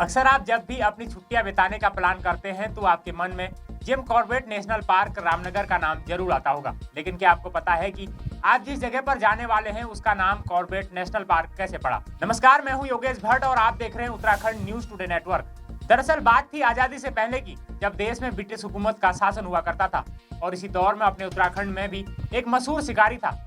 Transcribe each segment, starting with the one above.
अक्सर आप जब भी अपनी छुट्टियां बिताने का प्लान करते हैं तो आपके मन में Jim Corbett national park Ramnagar का नाम जरूर आता होगा। लेकिन क्या आपको पता है कि आप जिस जगह पर जाने वाले हैं उसका नाम कॉर्बेट नेशनल पार्क कैसे पड़ा? नमस्कार, मैं हूं योगेश भट्ट और आप देख रहे हैं उत्तराखंड न्यूज टुडे नेटवर्क। दरअसल बात थी आजादी से पहले की, जब देश में ब्रिटिश हुकूमत का शासन हुआ करता था और इसी दौर में अपने उत्तराखंड में भी एक मशहूर शिकारी था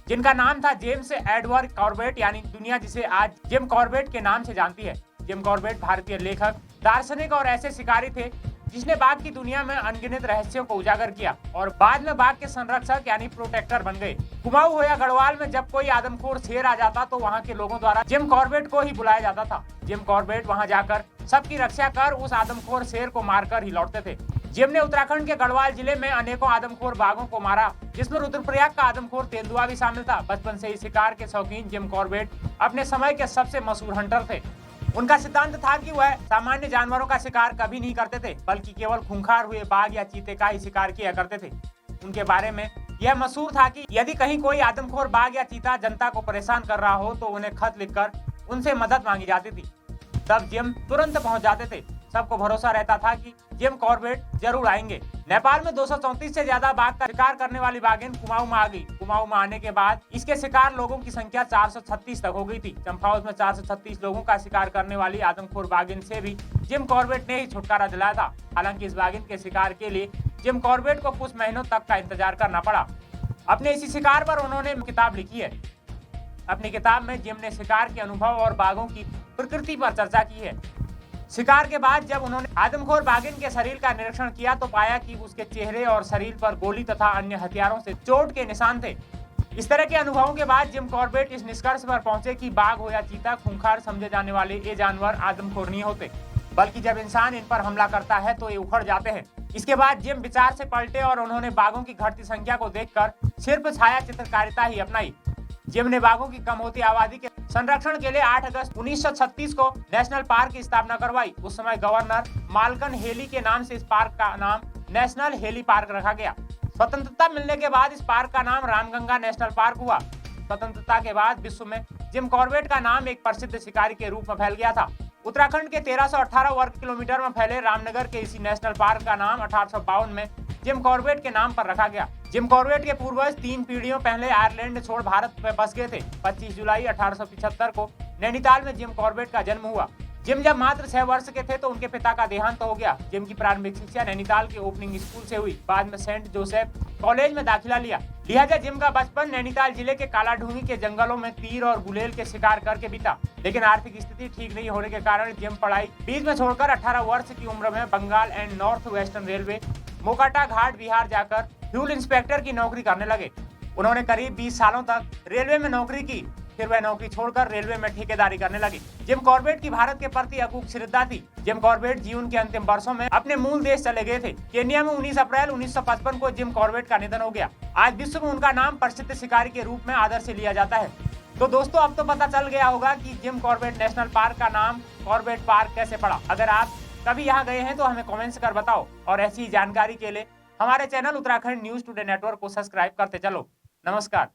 जिनका नाम था जेम्स एडवर्ड कॉर्बेट, यानी दुनिया जिसे आज जिम कॉर्बेट के नाम से जानती है। जिम कॉर्बेट भारतीय लेखक, दार्शनिक और ऐसे शिकारी थे जिसने बाघ की दुनिया में अनगिनत रहस्यों को उजागर किया और बाद में बाघ के संरक्षक यानी प्रोटेक्टर बन गए। कुमाऊं हो या गढ़वाल में जब कोई आदमखोर शेर आ जाता तो वहाँ के लोगों द्वारा जिम कॉर्बेट को ही बुलाया जाता था। जिम कॉर्बेट वहाँ जाकर सबकी रक्षा कर उस आदमखोर शेर को मारकर ही लौटते थे। जिम ने उत्तराखंड के गढ़वाल जिले में अनेकों आदमखोर बाघों को मारा, जिसमें रुद्रप्रयाग का आदमखोर तेंदुआ भी शामिल था। बचपन से ही शिकार के शौकीन जिम कॉर्बेट अपने समय के सबसे मशहूर हंटर थे। उनका सिद्धांत था कि वह सामान्य जानवरों का शिकार कभी नहीं करते थे, बल्कि केवल खूंखार हुए बाघ या चीते का ही शिकार किया करते थे। उनके बारे में यह मशहूर था कि यदि कहीं कोई आदमखोर बाघ या चीता जनता को परेशान कर रहा हो तो उन्हें खत लिखकर उनसे मदद मांगी जाती थी। तब जिम तुरंत पहुंच जाते थे। सबको भरोसा रहता था कि जिम कॉर्बेट जरूर आएंगे। नेपाल में 234 से ज्यादा बाघ का शिकार करने वाली बाघिन कुमाऊं में आ गई। कुमाऊं में आने के बाद इसके शिकार लोगों की संख्या 436 तक हो गई थी। चंपावत में 436 लोगों का शिकार करने वाली आदमखोर बाघिन से भी जिम कॉर्बेट ने ही छुटकारा दिलाया था। हालांकि इस बाघिन के शिकार के लिए जिम कॉर्बेट को कुछ महीनों तक का इंतजार करना पड़ा। अपने इसी शिकार पर उन्होंने किताब लिखी है। अपनी किताब में जिम ने शिकार के अनुभव और बाघों की प्रकृति पर चर्चा की है। शिकार के बाद जब उन्होंने आदमखोर बाघिन के शरीर का निरीक्षण किया तो पाया कि उसके चेहरे और शरीर पर गोली तथा अन्य हथियारों से चोट के निशान थे। इस तरह के अनुभवों के बाद जिम कॉर्बेट इस निष्कर्ष पर पहुंचे कि बाघ हो या चीता, खूंखार समझे जाने वाले ये जानवर आदमखोर नहीं होते, बल्कि जब इंसान इन पर हमला करता है तो ये उखड़ जाते हैं। इसके बाद जिम विचार से पलटे और उन्होंने बाघों की घटती संख्या को देखकर सिर्फ छाया चित्रकारिता ही अपनाई। जिम ने बाघों की कम होती आबादी के संरक्षण के लिए 8 अगस्त 1936 को नेशनल पार्क की स्थापना करवाई। उस समय गवर्नर माल्कन हेली के नाम से इस पार्क का नाम नेशनल हेली पार्क रखा गया। स्वतंत्रता मिलने के बाद इस पार्क का नाम रामगंगा नेशनल पार्क हुआ। स्वतंत्रता के बाद विश्व में जिम कॉर्बेट का नाम एक प्रसिद्ध शिकारी के रूप में फैल गया था। उत्तराखंड के 1318 वर्ग किलोमीटर में फैले रामनगर के इसी नेशनल पार्क का नाम 1852 में जिम कॉर्बेट के नाम पर रखा गया। जिम कॉर्बेट के पूर्वज 3 पीढ़ियों पहले आयरलैंड छोड़ भारत में बस गए थे। 25 जुलाई 1875 को नैनीताल में जिम कॉर्बेट का जन्म हुआ। जिम जब मात्र 6 वर्ष के थे तो उनके पिता का देहांत हो गया। जिम की प्रारंभिक शिक्षा नैनीताल के ओपनिंग स्कूल से हुई। बाद में सेंट जोसेफ कॉलेज में दाखिला लिया। लिहाजा जिम का बचपन नैनीताल जिले के कालाढूंगी के जंगलों में तीर और गुलेल के शिकार करके बीता। लेकिन आर्थिक स्थिति ठीक नहीं होने के कारण जिम पढ़ाई बीच में छोड़कर 18 वर्ष की उम्र में Bengal and north western railway Mokama Ghat Bihar जाकर फ्यूल इंस्पेक्टर की नौकरी करने लगे। उन्होंने करीब 20 सालों तक रेलवे में नौकरी की। फिर वह नौकरी छोड़कर रेलवे में ठेकेदारी करने लगे। जिम कॉर्बेट की भारत के प्रति अकूक श्रद्धा थी। जिम कॉर्बेट जीवन के अंतिम वर्षों में अपने मूल देश चले गए थे। केन्या में 19 अप्रैल 1955 को जिम कॉर्बेट का निधन हो गया। आज विश्व में उनका नाम प्रसिद्ध शिकारी के रूप में आदर से लिया जाता है। तो दोस्तों, अब तो पता चल गया होगा कि जिम कॉर्बेट नेशनल पार्क का नाम कॉर्बेट पार्क कैसे पड़ा। अगर आप कभी यहाँ गए हैं तो हमें कमेंट्स कर बताओ और ऐसी जानकारी के लिए हमारे channel Uttarakhand news today network को सब्सक्राइब करते चलो। नमस्कार।